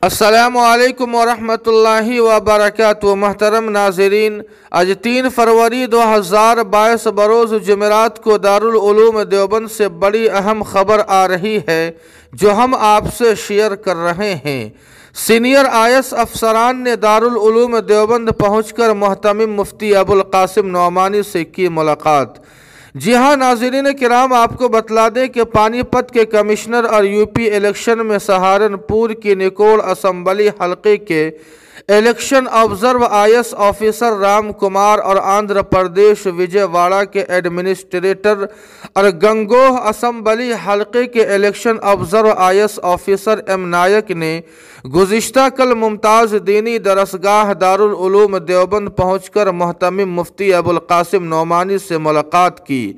السلام علیکم ورحمۃ اللہ وبرکاتہ۔ محترم ناظرین، آج 3 فروری 2022 بروز جمعرات کو دارالعلوم دیوبند سے بڑی اہم خبر آ رہی ہے جو ہم آپ سے شیئر کر رہے ہیں۔ سینئر IAS افسران نے دارالعلوم دیوبند پہنچ کر محتمم مفتی ابوالقاسم نعمانی سے کی ملاقات۔ جی ہاں ناظرین کرام، آپ کو بتلا دیں کہ پانی پت کے کمشنر اور UP الیکشن میں سہارنپور کی نکوڑ اسمبلی حلقے کے election observer IAS officer Ram Kumar اور آندھرا پردیش وجے واڑہ کے ایڈمنسٹریٹر اور گنگوہ اسمبلی حلقے کے election observer IAS officer M Naik نے گزشتہ کل ممتاز دینی درسگاہ دارالعلوم دیوبند پہنچ کر محتمم مفتی ابوالقاسم نعمانی سے ملاقات کی۔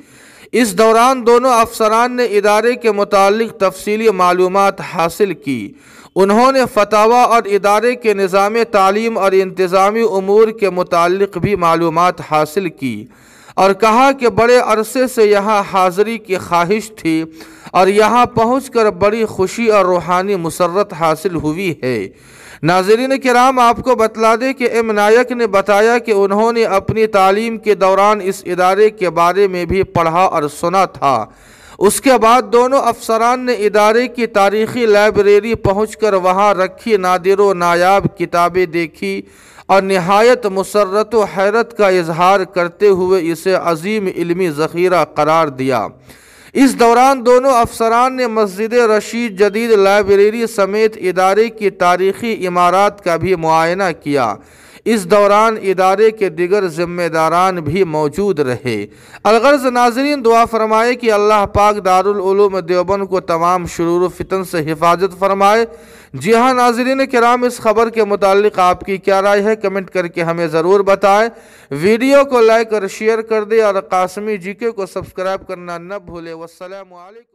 اس دوران دونوں افسران نے ادارے کے متعلق تفصیلی معلومات حاصل کی۔ انہوں نے فتاویٰ اور ادارے کے نظام تعلیم اور انتظامی امور کے متعلق بھی معلومات حاصل کی اور کہا کہ بڑے عرصے سے یہاں حاضری کی خواہش تھی اور یہاں پہنچ کر بڑی خوشی اور روحانی مسرت حاصل ہوئی ہے۔ ناظرین کرام، آپ کو بتلا دیں کہ M نائک نے بتایا کہ انہوں نے اپنی تعلیم کے دوران اس ادارے کے بارے میں بھی پڑھا اور سنا تھا۔ اس کے بعد دونوں افسران نے ادارے کی تاریخی لائبریری پہنچ کر وہاں رکھی نادر و نایاب کتابیں دیکھی اور نہایت مسرت و حیرت کا اظہار کرتے ہوئے اسے عظیم علمی ذخیرہ قرار دیا۔ اس دوران دونوں افسران نے مسجد رشید جدید لائبریری سمیت ادارے کی تاریخی عمارات کا بھی معائنہ کیا۔ اس دوران ادارے کے دیگر ذمہ داران بھی موجود رہے۔ الغرض ناظرین، دعا فرمائے کہ اللہ پاک دارالعلوم دیوبند کو تمام شرور و فتن سے حفاظت فرمائے۔ جی ہاں ناظرین کرام، اس خبر کے متعلق آپ کی کیا رائے ہے کمنٹ کر کے ہمیں ضرور بتائیں۔ ویڈیو کو لائک اور شیئر کر دیں اور قاسمی GK کو سبسکرائب کرنا نہ بھولے۔ والسلام علیکم۔